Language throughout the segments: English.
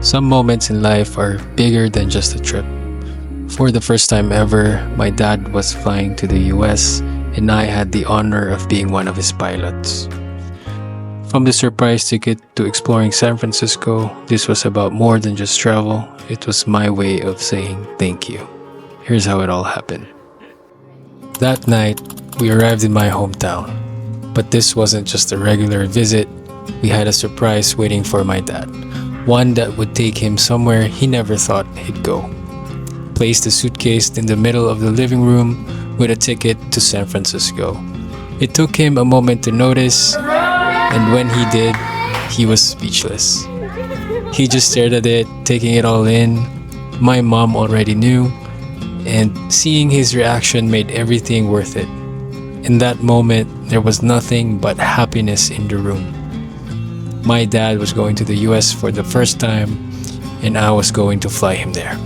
Some moments in life are bigger than just a trip. For the first time ever, my dad was flying to the US and I had the honor of being one of his pilots. From the surprise ticket to exploring San Francisco, this was about more than just travel. It was my way of saying thank you. Here's how it all happened. That night, we arrived in my hometown. But this wasn't just a regular visit. We had a surprise waiting for my dad. One that would take him somewhere he never thought he'd go. Placed a suitcase in the middle of the living room with a ticket to San Francisco. It took him a moment to notice, and when he did, he was speechless. He just stared at it, taking it all in. My mom already knew, and seeing his reaction made everything worth it. In that moment, there was nothing but happiness in the room. My dad was going to the US for the first time, and I was going to fly him there.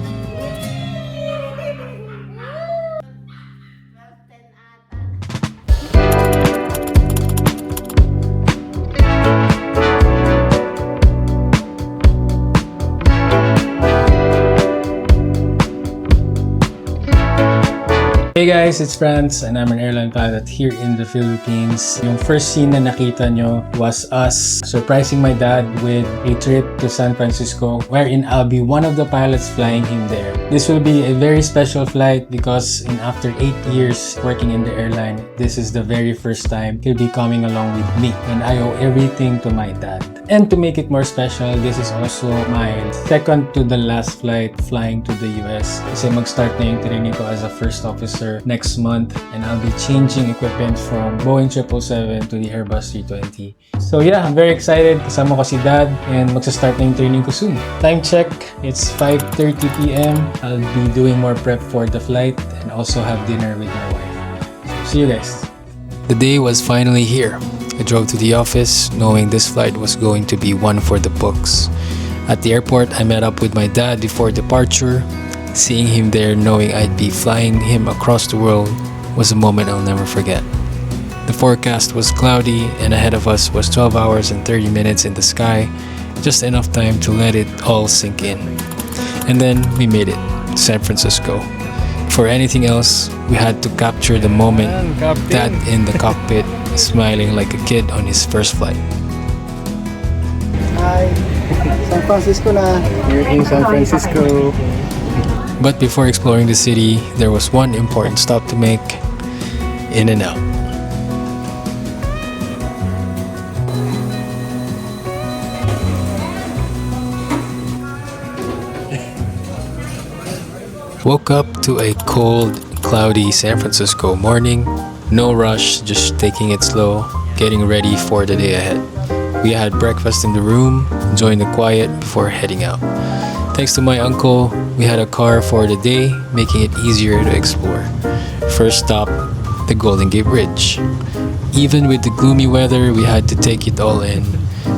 Hey guys, it's Franz and I'm an airline pilot here in the Philippines. Yung first scene na nakita nyo was us surprising my dad with a trip to San Francisco wherein I'll be one of the pilots flying him there. This will be a very special flight because after 8 years working in the airline, this is the very first time he'll be coming along with me and I owe everything to my dad. And to make it more special, this is also my second to the last flight flying to the US kasi mag-start na yung training ko as a first officer next month and I'll be changing equipment from Boeing 777 to the Airbus 320. So yeah, I'm very excited. Kasama ko si Dad and magsa-start na yung training ko soon. Time check, it's 5:30 p.m. I'll be doing more prep for the flight and also have dinner with my wife. See you guys. The day was finally here. I drove to the office knowing this flight was going to be one for the books. At the airport, I met up with my dad before departure. Seeing him there knowing I'd be flying him across the world was a moment I'll never forget. The forecast was cloudy and ahead of us was 12 hours and 30 minutes in the sky, just enough time to let it all sink in. And then we made it, San Francisco. For anything else, we had to capture the moment, Dad in the cockpit, smiling like a kid on his first flight. Hi, San Francisco na. We're in San Francisco. But before exploring the city, there was one important stop to make, In-N-Out. Woke up to a cold, cloudy San Francisco morning. No rush, just taking it slow, getting ready for the day ahead. We had breakfast in the room, enjoying the quiet before heading out. Thanks to my uncle, we had a car for the day, making it easier to explore. First stop, the Golden Gate Bridge. Even with the gloomy weather, we had to take it all in.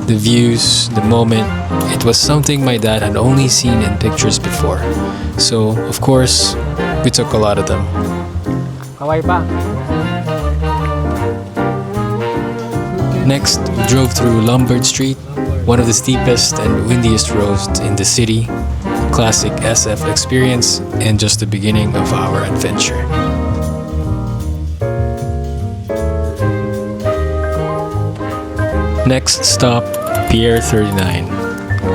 The views, the moment, it was something my dad had only seen in pictures before. So, of course, we took a lot of them. Kaway pa. Next, we drove through Lombard Street, one of the steepest and windiest roads in the city. Classic SF experience and just the beginning of our adventure. Next stop, Pier 39.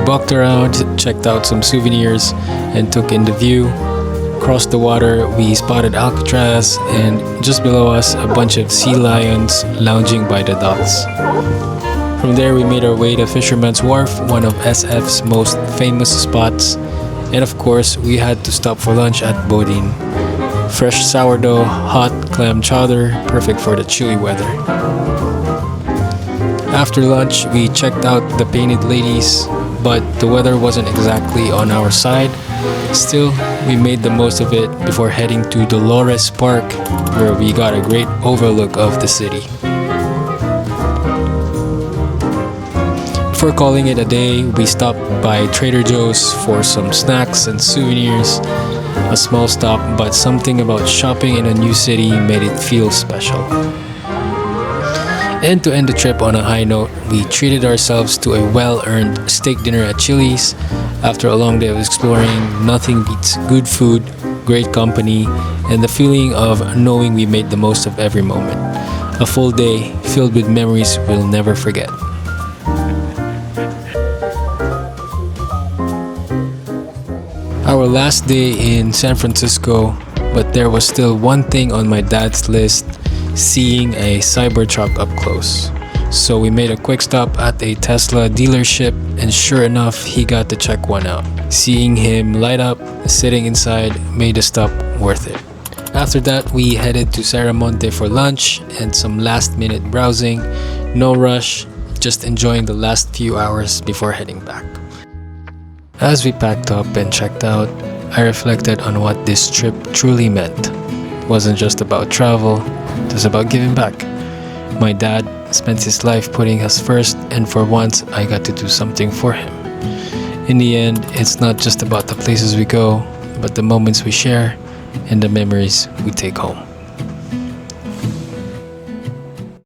Walked around, checked out some souvenirs, and took in the view. Across the water, we spotted Alcatraz, and just below us, a bunch of sea lions lounging by the docks. From there, we made our way to Fisherman's Wharf, one of SF's most famous spots. And of course, we had to stop for lunch at Bodine. Fresh sourdough, hot clam chowder, perfect for the chilly weather. After lunch, we checked out the Painted Ladies, but the weather wasn't exactly on our side. Still, we made the most of it before heading to Dolores Park, where we got a great overlook of the city. Before calling it a day, we stopped by Trader Joe's for some snacks and souvenirs. A small stop, but something about shopping in a new city made it feel special. And to end the trip on a high note, we treated ourselves to a well-earned steak dinner at Chili's, After a long day of exploring, nothing beats good food, great company, and the feeling of knowing we made the most of every moment. A full day filled with memories we'll never forget. Our last day in San Francisco, but there was still one thing on my dad's list: seeing a Cybertruck up close. So we made a quick stop at a Tesla dealership, and sure enough, he got to check one out. Seeing him light up, sitting inside, made the stop worth it. After that, we headed to Saramonte for lunch and some last-minute browsing. No rush, just enjoying the last few hours before heading back. As we packed up and checked out, I reflected on what this trip truly meant. It wasn't just about travel, it was about giving back. My dad spent his life putting us first, and for once I got to do something for him. In the end, it's not just about the places we go, but the moments we share and the memories we take home.